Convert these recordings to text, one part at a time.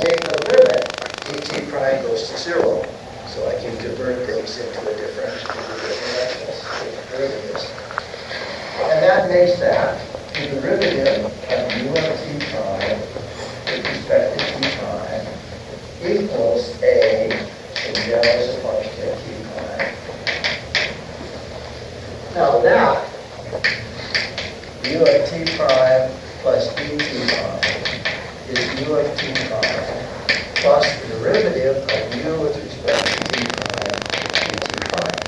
take the limit, dt prime goes to 0. So I can convert things into a different derivatives. And that makes that the derivative of u of t prime with respect to t prime equals a, so now as a function of t prime. Now that u of t prime plus dt prime is u of t prime plus the derivative of u with respect to t prime dt prime.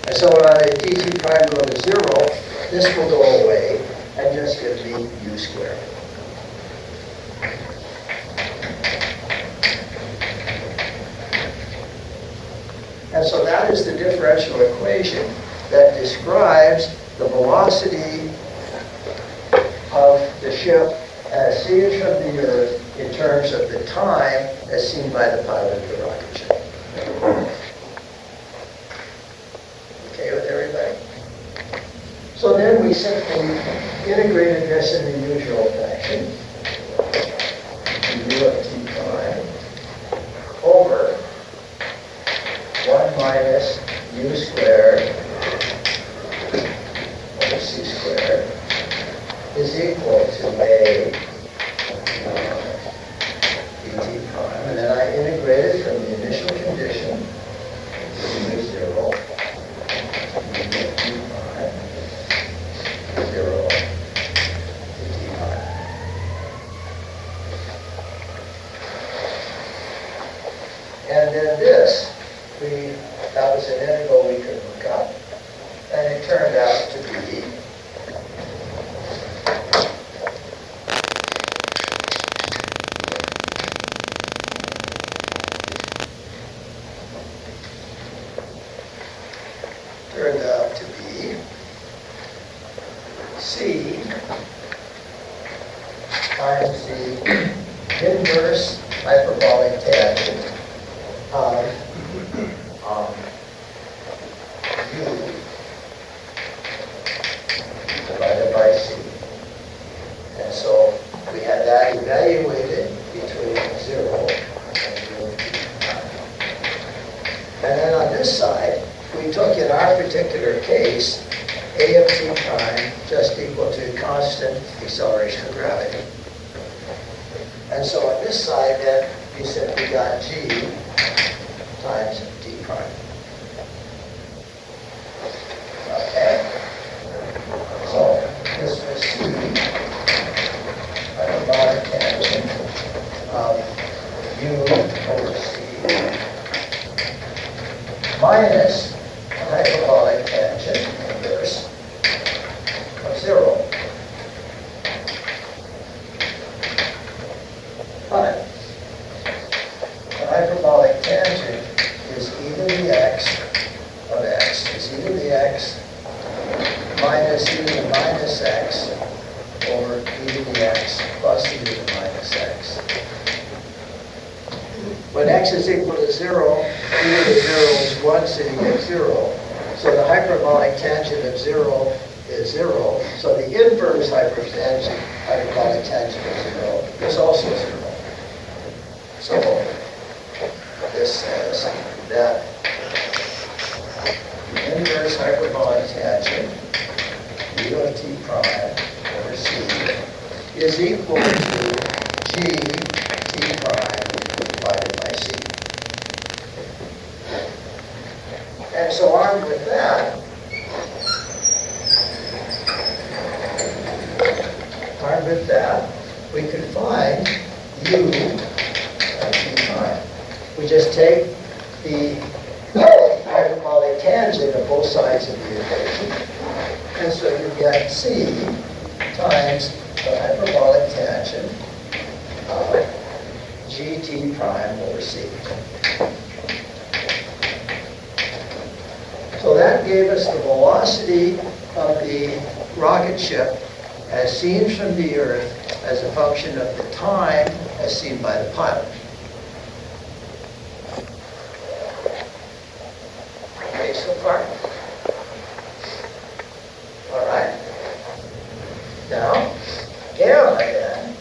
And so when I let dt prime go to 0, this will go away and just give me u squared. And so that is the differential equation that describes the velocity of the ship as seen from the Earth in terms of the time as seen by the pilot of the rocket ship. Okay with everybody? So then we simply integrated this in the usual fashion. U of t prime over 1 minus u squared over c squared is equal to a dt prime. And then I integrated from the initial condition to u 0. And then this, that was an integral we could look up, and it turned out to be C times the inverse hyperbolic tangent of u divided by c. And so we had that evaluated between 0 and u of t prime. And then on this side, we took in our particular case a of t prime just equal to constant acceleration of gravity. And so on this side then, you simply got g times d prime. Okay? So this was c, hyperbolic tangent of u over c, minus the hyperbolic tangent inverse of 0. But the hyperbolic tangent is e to the x of x, is e to the x minus e to the minus x over e to the x plus e to the minus x. When x is equal to 0, e to the 0 is 1 sitting at 0. So the hyperbolic tangent of 0 is 0. So the inverse hyperbolic tangent of 0 is also 0. So this says that the inverse hyperbolic tangent u of t prime over c is equal to g t prime divided by c. And so armed with that, we could find u of t prime. We just take the hyperbolic tangent of both sides of the equation, and so you get c times the hyperbolic tangent of gt prime over c. So that gave us the velocity of the rocket ship as seen from the Earth as a function of the time as seen by the pilot. Okay, so far? All right. Now, gamma then,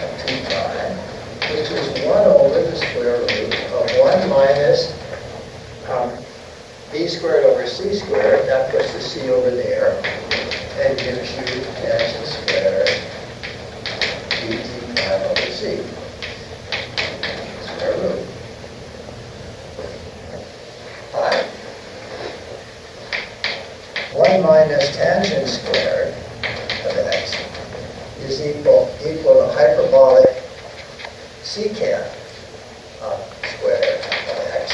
of t prime, which over the square root of 1 minus b squared over c squared. That puts the c over there and gives you tangent squared dt prime over c. Square root. Alright. 1 minus tangent squared of x is equal to hyperbolic secant squared of x,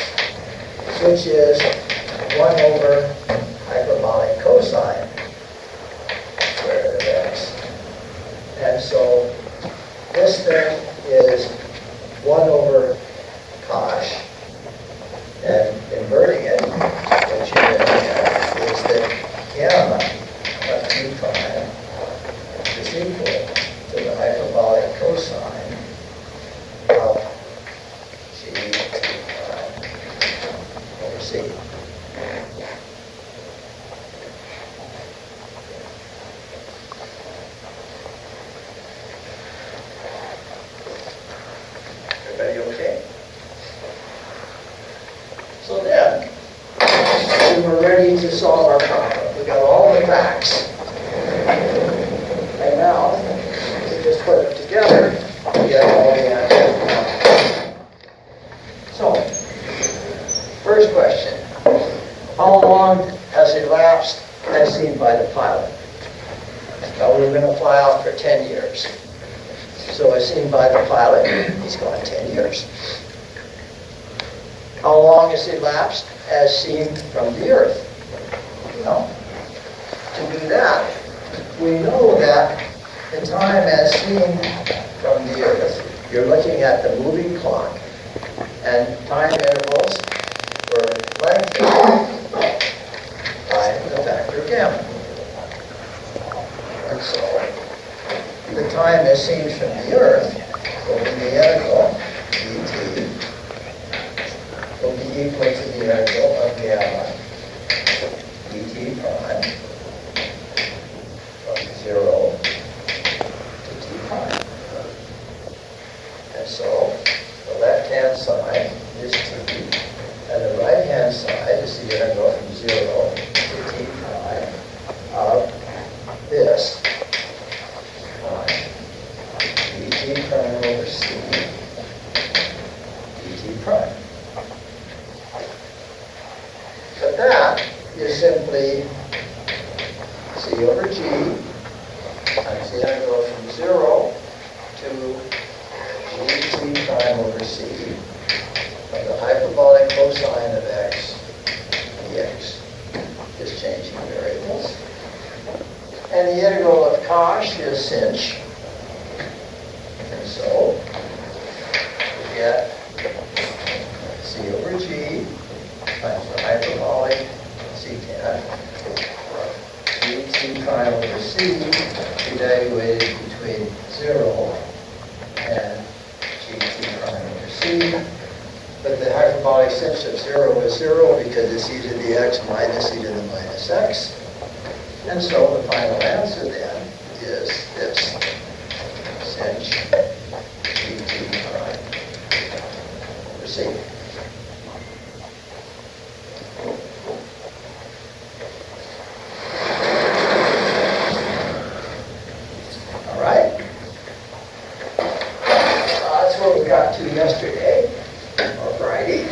which is 1 over hyperbolic cosine squared of x. And so this thing is 1 over cosh, and inverting it, what you're going to get is that gamma of t prime is equal to the hyperbolic cosine of g t prime over c. Everybody okay? So then, we were ready to solve our problem. We got all the facts. And now, we just put it together to get all the answers. So, first question. How long has elapsed as seen by the pilot? Now, we're going to fly out for 10 years. So, as seen by the pilot, he's gone 10 years. How long has elapsed as seen from the Earth? Well, to do that, we know that the time as seen from the Earth, you're looking at the moving clock, and time intervals were lengthened by the factor gamma. And so, the time as seen from the Earth will be the integral dt will be equal to the integral of gamma dt prime from 0 to t prime. And so the left-hand side is t, and the right-hand side is the integral from 0 to t prime of this dt prime over c dt prime. But that is simply c over g times the integral from 0 to gt prime over c of the hyperbolic cosine of x dx. Just changing variables. And the integral of cosh is sinh. And so we get c over g times the hyperbolic secant dt prime over c evaluated between 0 and gt prime over c. But the hyperbolic sinh of 0 is 0 because it's e to the x minus e to the minus x. And so the final answer then is this, sinh dt prime over c. All right? That's where we got to yesterday, or Friday.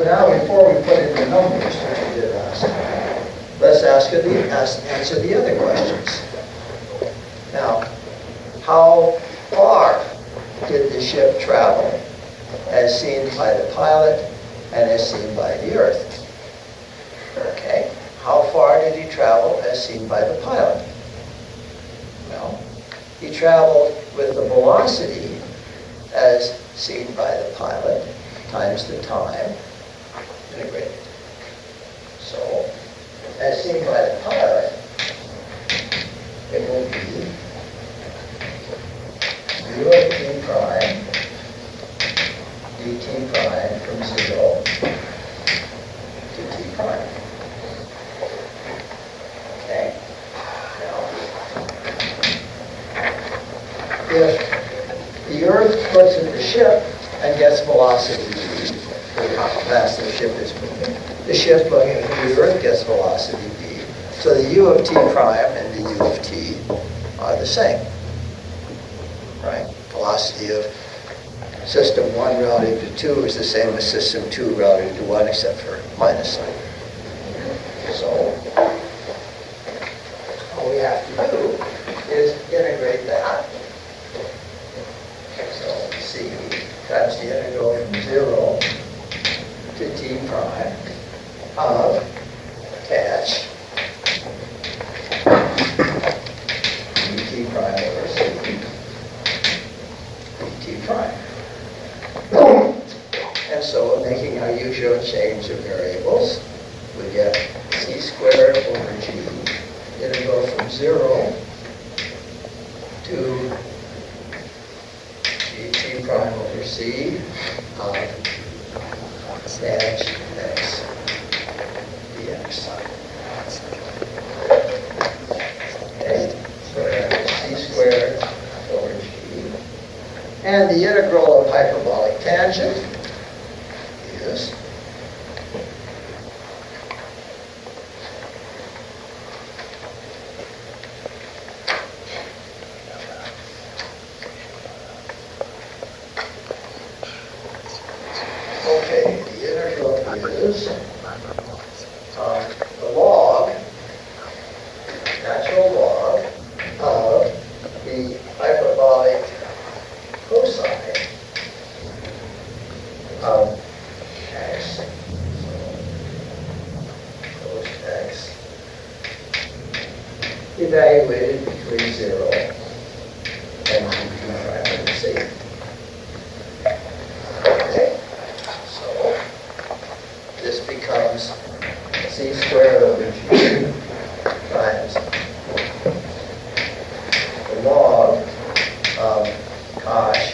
Now, before we put in the numbers, which we did last time, let's answer the other questions. Now, how far did the ship travel as seen by the pilot and as seen by the Earth? Okay, how far did he travel as seen by the pilot? Well, he traveled with the velocity as seen by the pilot times the time integrated. So, as seen by the pilot, it will be 0 t prime dt prime from 0 if the Earth looks at the ship and gets velocity v, how fast the ship is moving, the ship looking at the Earth gets velocity v. So the u of t prime and the u of t are the same, right? Velocity of system 1 relative to 2 is the same as system 2 relative to 1, except for minus sign. So all we have to do is integrate that. So c times the integral from 0 to t prime of catch dt prime over c dt prime. And so making our usual change of variables, we get c squared over g, integral from 0 to dt prime over c of dash x dx. Okay, so that's c squared over g. And the integral of hyperbolic tangent is the log, natural log of the hyperbolic cosine of x, cos x, evaluated between 0 and dt prime over c. Okay, so this becomes c squared over g times the log of cosh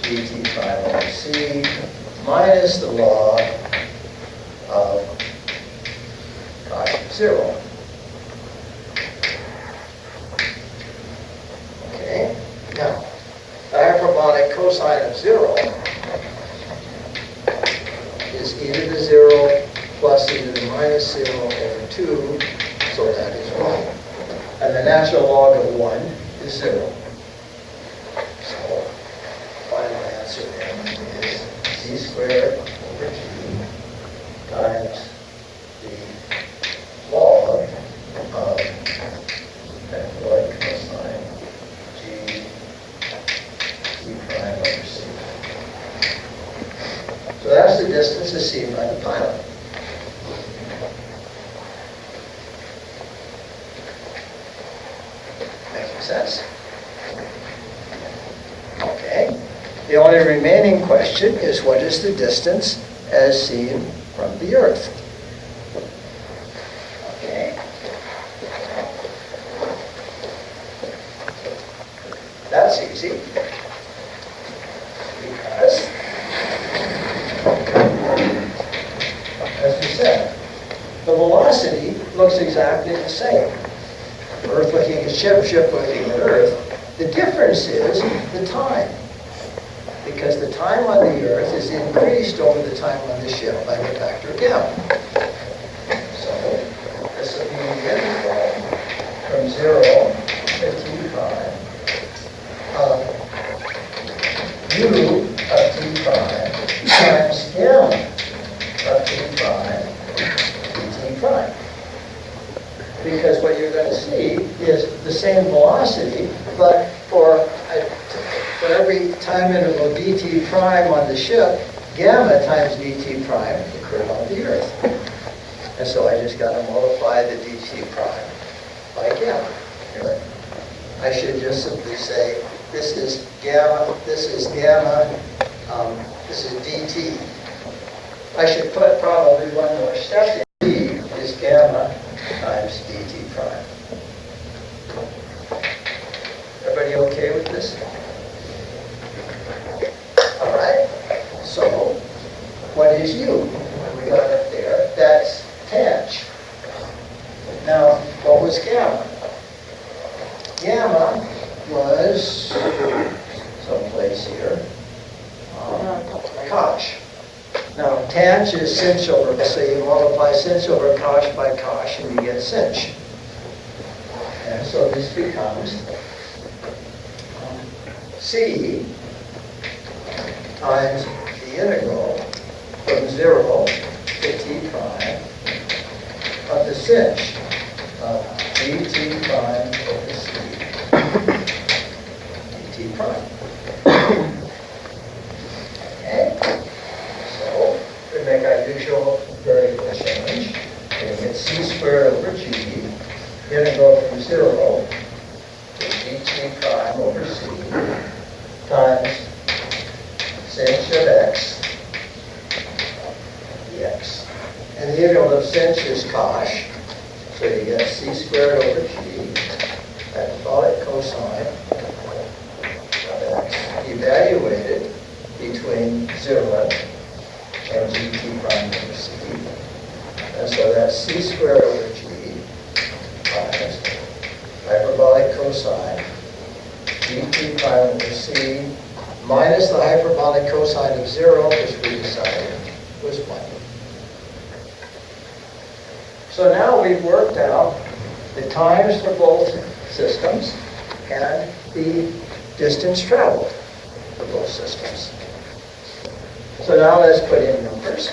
gt prime over c minus the log of cosh 0. Okay, now the hyperbolic cosine of 0 is e to the 0 plus e to the minus 0 over 2, so that is 1. And the natural log of 1 is 0. So, final answer then is c squared over g times the log of hyperbolic cosine g prime over c. So that's the distance as seen by the pilot. Making sense? Okay. The only remaining question is, what is the distance as seen from the Earth? Okay. That's easy. Because, as we said, the velocity looks exactly the same. Earth looking at ship, ship looking at Earth. The difference is the time. Because the time on the Earth is increased over the time on the ship by the factor of gamma. So this will be the integral from 0 to t prime of u of t prime times gamma of t prime dt prime. Because what you're going to see is the same velocity, but for every time interval dt prime on the ship, gamma times dt prime occurred on the Earth. And so I just got to multiply the dt prime by gamma. I should just simply say, this is gamma, this is gamma, this is dt. I should put probably one more step in. D is gamma times dt prime. Everybody okay with this? All right. So, what is u? We got it there. That's tang. Now, what was gamma? Gamma was Cinch is cinch over, so you multiply cinch over cosh by cosh and you get cinch. And so this becomes C times the integral from 0 to t prime of the cinch of dt prime over c dt prime. Okay? So we make our usual variable change. We get c squared over g, integral from 0 to dt prime over c times cinch of x dx. And the integral of cinch is cosh, so you get c squared over g, hyperbolic cosine of x, evaluated between 0 and gt prime over c. And so that's c squared over g times hyperbolic cosine gt prime over c minus the hyperbolic cosine of 0, which we decided was 1. So now we've worked out the times for both systems and the distance traveled for both systems. So now let's put in numbers.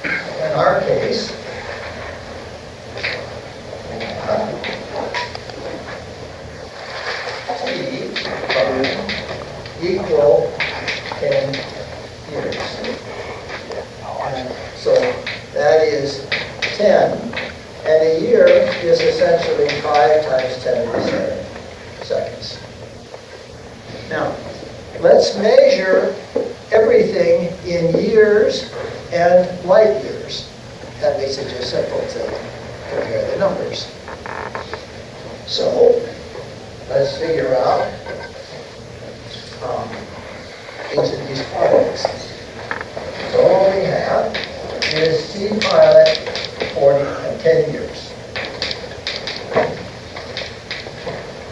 In our case, equal 10 years. And so that is 10, and a year is essentially 5 times 10 to the 7 seconds. Now, let's measure everything in years and light years. That makes it just simple to compare the numbers. So, let's figure out each of these pilots. So what we have is C pilot 10 years.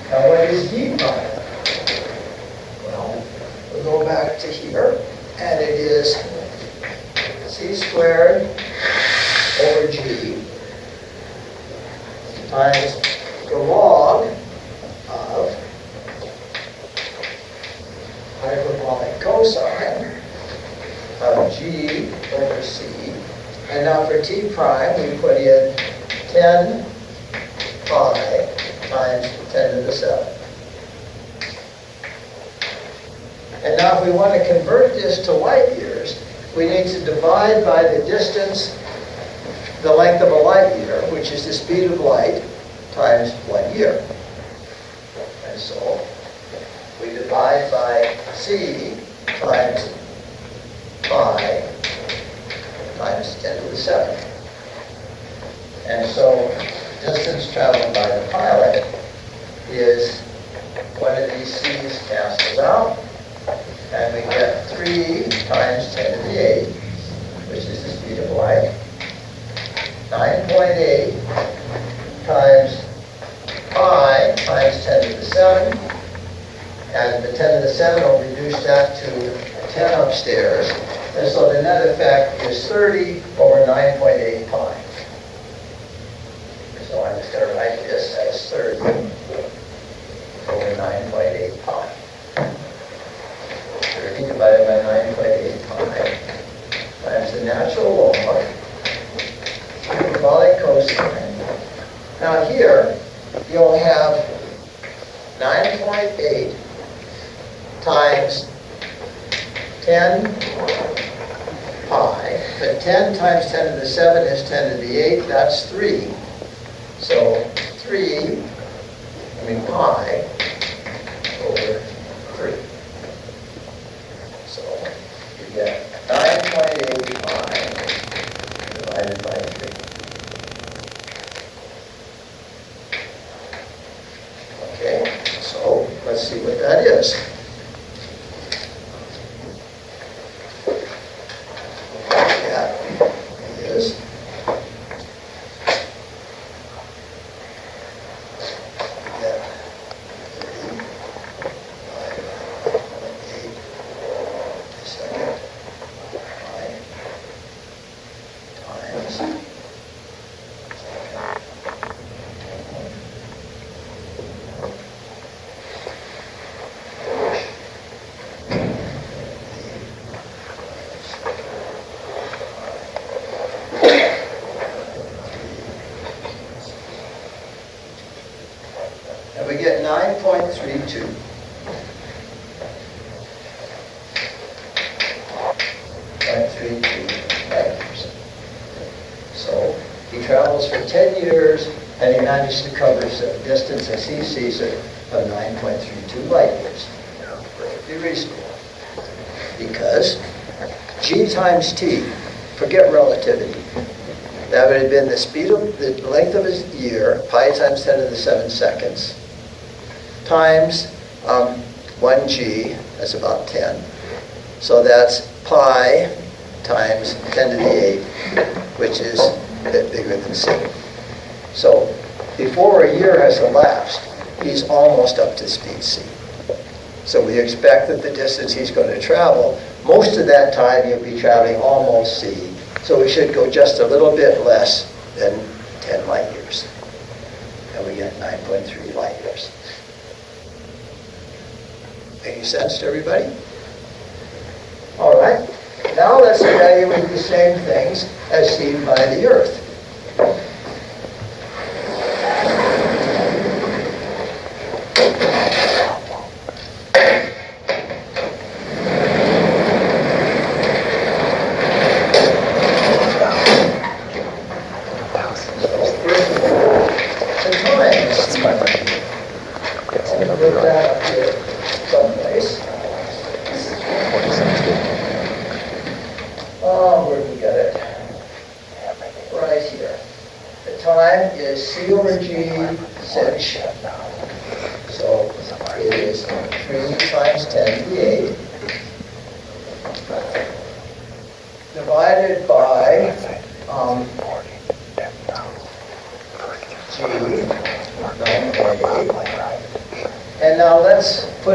Now what is D pilot? Well, we'll go back to here, and it is C squared over G times the log of hyperbolic cosine of G over C. And now for T prime, we put in 10 pi times 10 to the 7. And now if we want to convert this to light years, we need to divide by the distance, the length of a light year, which is the speed of light, times 1 year. And so we divide by C times pi times 10 to the 7. And so distance traveled by the pilot is, one of these C's cancels out, and we get 3 times 10 to the 8, which is the speed of light, 9.8 times pi times 10 to the 7, and the 10 to the 7 will reduce that to 10 upstairs. And so the net effect is 30 over 9.8 pi. So I'm just going to write this as 30 over 9.8 pi. 30 divided by 9.8 pi times the natural log, hyperbolic cosine. Now here, you'll have 9.8 times 10 pi, but 10 times 10 to the 7 is 10 to the 8, that's 3. So pi over 3. So you get 9.8 pi divided by 3. Okay, so let's see what that is. And we get 9.32. 0.32 light years. So he travels for 10 years, and he managed to cover a distance as he sees it of 9.32 light years. Perfectly reasonable. Because g times t, forget relativity. That would have been the speed of the length of his year, pi times 10 to the 7 seconds, times 1g, that's about 10. So that's pi times 10 to the 8, which is a bit bigger than c. So before a year has elapsed, he's almost up to speed c. So we expect that the distance he's going to travel, most of that time he'll be traveling almost c. So we should go just a little bit less than 10 light years. And we get 9.3 light years. Making sense to everybody? All right. Now let's evaluate the same things as seen by the Earth.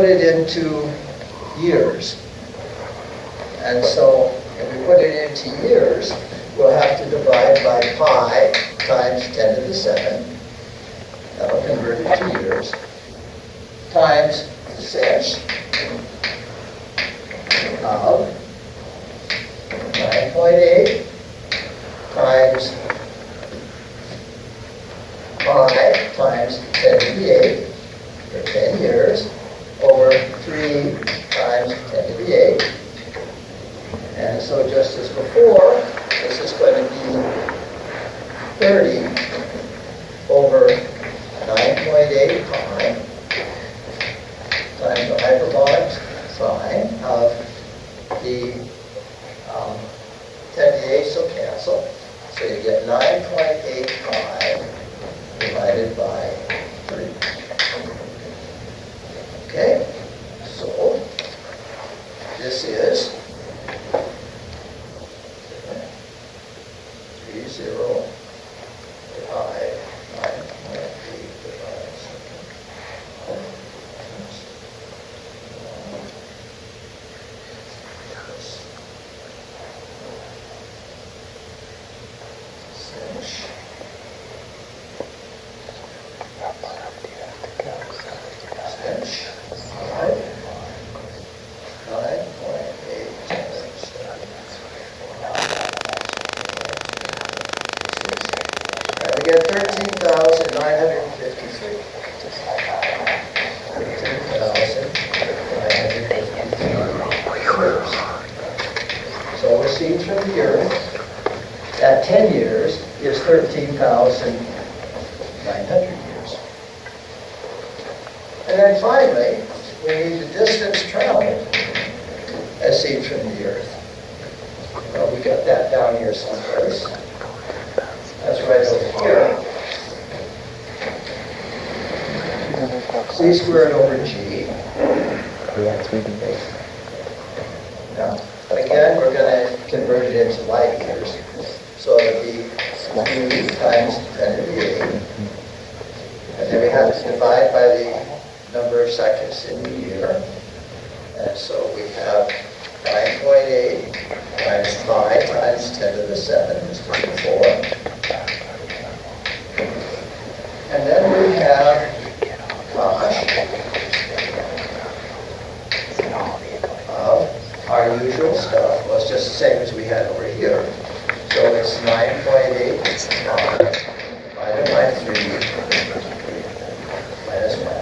Into years. And so if we put it into years, we'll have to divide by pi times 10 to the 7. That'll convert it to years. Times 6 of 9.8 times pi times 10 to the 8 for 10 years. Over 3 times 10 to the 8. And so just as before, this is going to be 30 over 9.8 pi times the hyperbolic sine of the 10 to the 8 will cancel. So you get 9.8 pi divided by 3. Okay, so this is 30 pi 9.8 divided get 13,953. 13,953. So we're seeing from the Earth at 10 years is 13,900 years. And then finally, we need the distance traveled as seen from the Earth. Well, we got that down here someplace. That's right over here. C squared over G. Now, again, we're going to convert it into light years. So it'll be 3 times 10 to the 8. And then we have to divide by the number of seconds in the year. And so we have 9.8 times pi times 10 to the 7 is 24. And then we have, our usual stuff. Well, it's just the same as we had over here. So it's 9.8 divided by 3 minus 1.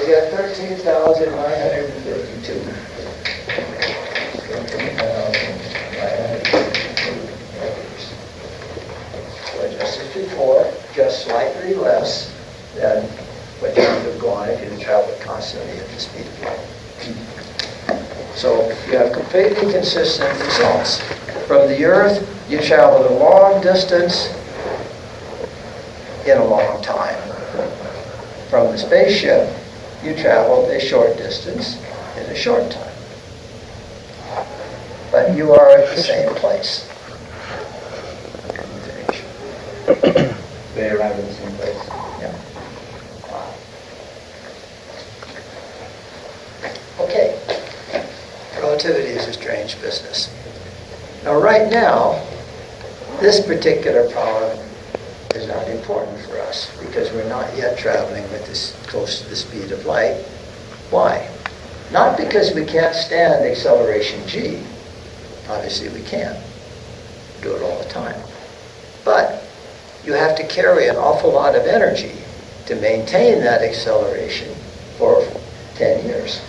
we got 13,952. 13,952 meters. So just as before, just slightly less than what you would have gone if you had traveled constantly at the speed of light. So you have completely consistent results. From the Earth, you traveled a long distance in a long time. From the spaceship, you traveled a short distance in a short time. But you are at the same place. They arrive in the same place. Yeah. Okay. Relativity is a strange business. Now, right now, this particular problem is not important for us because we're not yet traveling with this close to the speed of light. Why? Not because we can't stand acceleration g. Obviously, we can. Do it all the time. But you have to carry an awful lot of energy to maintain that acceleration for 10 years.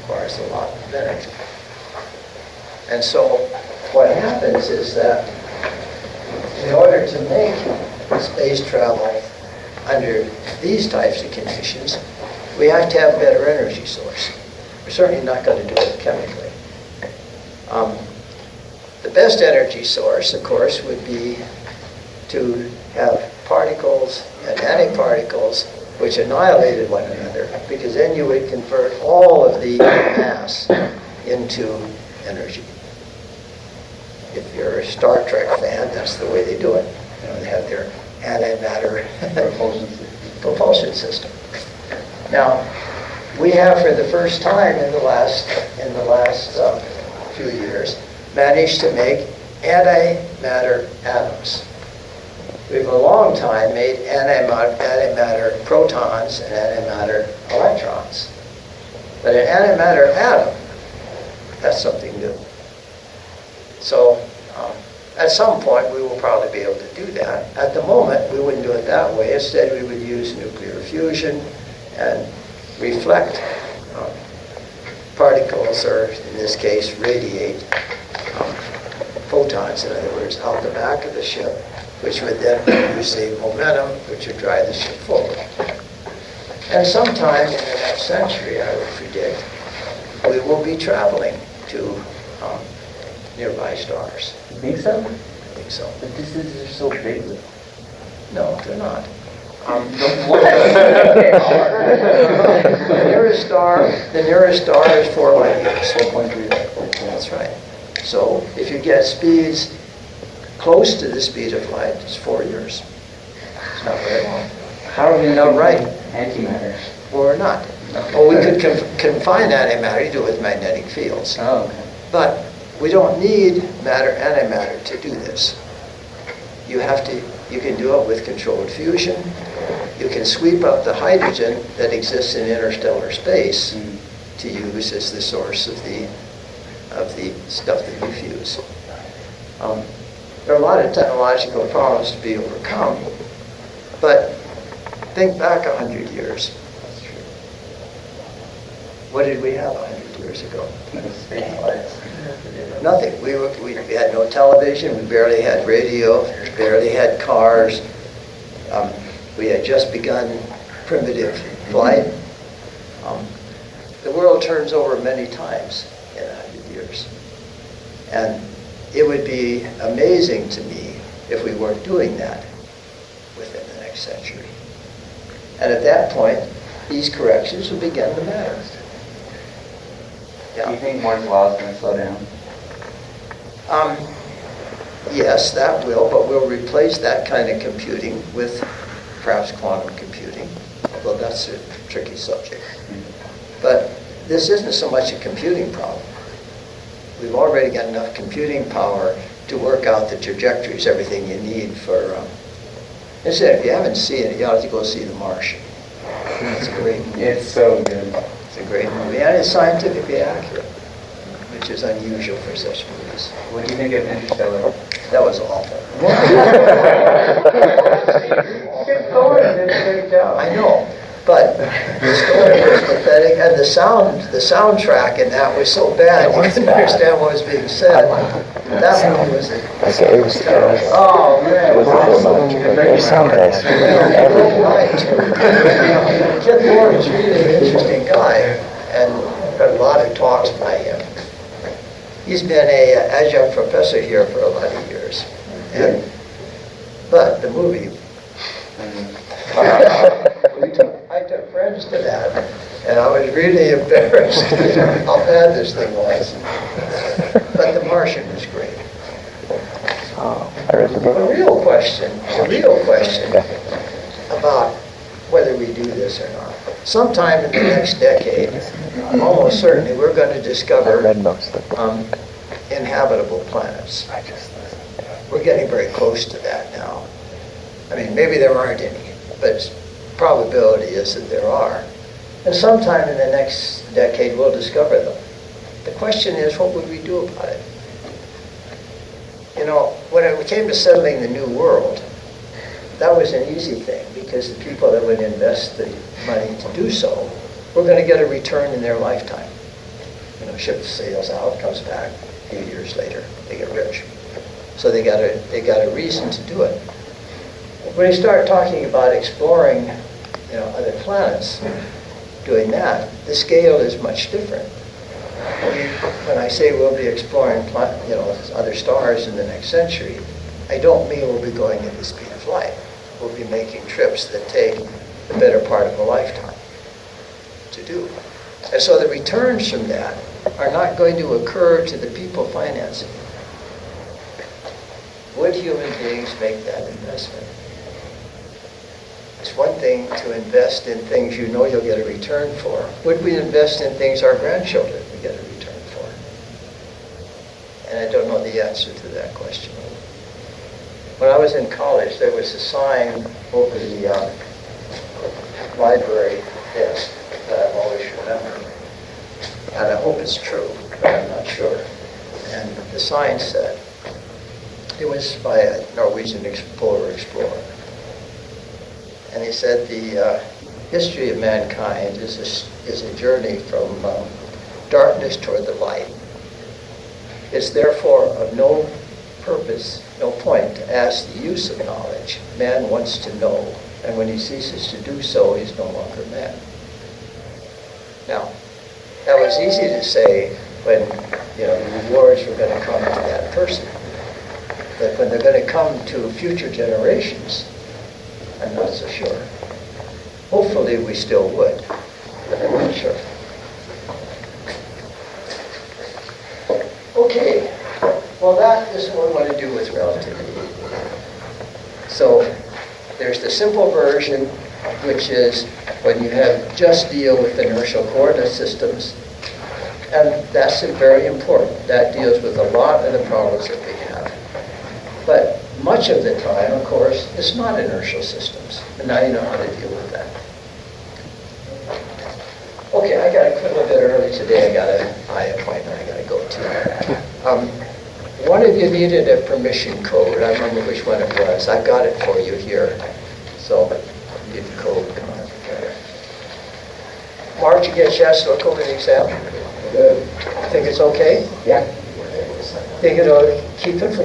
Requires a lot of energy. And so what happens is that in order to make space travel under these types of conditions, we have to have a better energy source. We're certainly not going to do it chemically. The best energy source, of course, would be to have particles and antiparticles which annihilated one another, because then you would convert all of the mass into energy. If you're a Star Trek fan, that's the way they do it. You know, they have their antimatter propulsion system. Now, we have, for the first time in the last few years, managed to make antimatter atoms. We've a long time made antimatter protons and antimatter electrons. But an antimatter atom, that's something new. So at some point we will probably be able to do that. At the moment we wouldn't do it that way. Instead we would use nuclear fusion and reflect particles, or in this case radiate photons, in other words, out the back of the ship, which would then produce a momentum which would drive the ship forward. And sometime in the next century, I would predict, we will be traveling to nearby stars. You think so? I think so. The distances are so big, though. No, they're not. The nearest star is 4 light years. 4.3. That's right. So if you get speeds close to the speed of light, it's 4 years. It's not very long. How are we going to right. Antimatter? Or not. Well, we could confine antimatter to do with magnetic fields. Oh, okay. But we don't need matter-antimatter to do this. You can do it with controlled fusion. You can sweep up the hydrogen that exists in interstellar space to use as the source of the stuff that you fuse. There are a lot of technological problems to be overcome, but think back 100 years. That's true. What did we have 100 years ago? Nothing. We had no television, we barely had radio, we barely had cars. We had just begun primitive flight. The world turns over many times in 100 years. And it would be amazing to me if we weren't doing that within the next century. And at that point, these corrections will begin to matter. Do you think Moore's law is going to slow down? Yes, that will, but we'll replace that kind of computing with perhaps quantum computing, although that's a tricky subject. But this isn't so much a computing problem. We've already got enough computing power to work out the trajectories, everything you need for... Instead, if you haven't seen it, you ought to go see The Martian. It's a great movie. It's so good. It's a great movie, and it's scientifically accurate, which is unusual for such movies. What do you think of Interstellar? That was awful. Good Lord, did a great job. I know, but And the soundtrack in that was so bad, you couldn't understand what was being said. That movie was terrible. Oh, man. Your sound guys. Kid Moore is really an interesting guy, and got a lot of talks by him. He's been an adjunct professor here for a lot of years. But the movie, I took friends to that, and I was really embarrassed how bad this thing was. But The Martian was great. I read the book. The real question about whether we do this or not. Sometime in the next decade, almost certainly, we're going to I discover read most of it. inhabitable planets. I just listened to it. We're getting very close to that now. I mean, maybe there aren't any, but probability is that there are. And sometime in the next decade, we'll discover them. The question is, what would we do about it? You know, when it came to settling the new world, that was an easy thing because the people that would invest the money to do so were going to get a return in their lifetime. You know, ship sails out, comes back a few years later, they get rich. So they got a reason to do it. When you start talking about exploring, you know, other planets, doing that, the scale is much different. When I say we'll be exploring, other stars in the next century, I don't mean we'll be going at the speed of light. We'll be making trips that take the better part of a lifetime to do. And so the returns from that are not going to occur to the people financing it. Would human beings make that investment? It's one thing to invest in things you know you'll get a return for. Would we invest in things our grandchildren would get a return for? And I don't know the answer to that question. When I was in college, there was a sign over the library desk that I've always remembered. And I hope it's true, but I'm not sure. And the sign said, it was by a Norwegian explorer. And he said the history of mankind is a journey from darkness toward the light. It's therefore of no purpose, no point to ask the use of knowledge. Man wants to know, and when he ceases to do so, he's no longer man. Now, that was easy to say when the rewards were going to come to that person. But when they're going to come to future generations, I'm not so sure. Hopefully we still would, but I'm not sure. Okay, well that is what we want to do with relativity. So there's the simple version, which is when you just deal with inertial coordinate systems, and that's very important. That deals with a lot of the problems that we have. But much of the time, of course, it's not inertial systems. And now you know how to deal with that. Okay, I got to quit a little bit early today. I got an eye appointment I got to go to. One of you needed a permission code. I remember which one it was. I got it for you here. So, you need the code. Come on. Mark, you get a chance to look over the exam? Good. Think it's okay? Yeah. Think it'll keep it from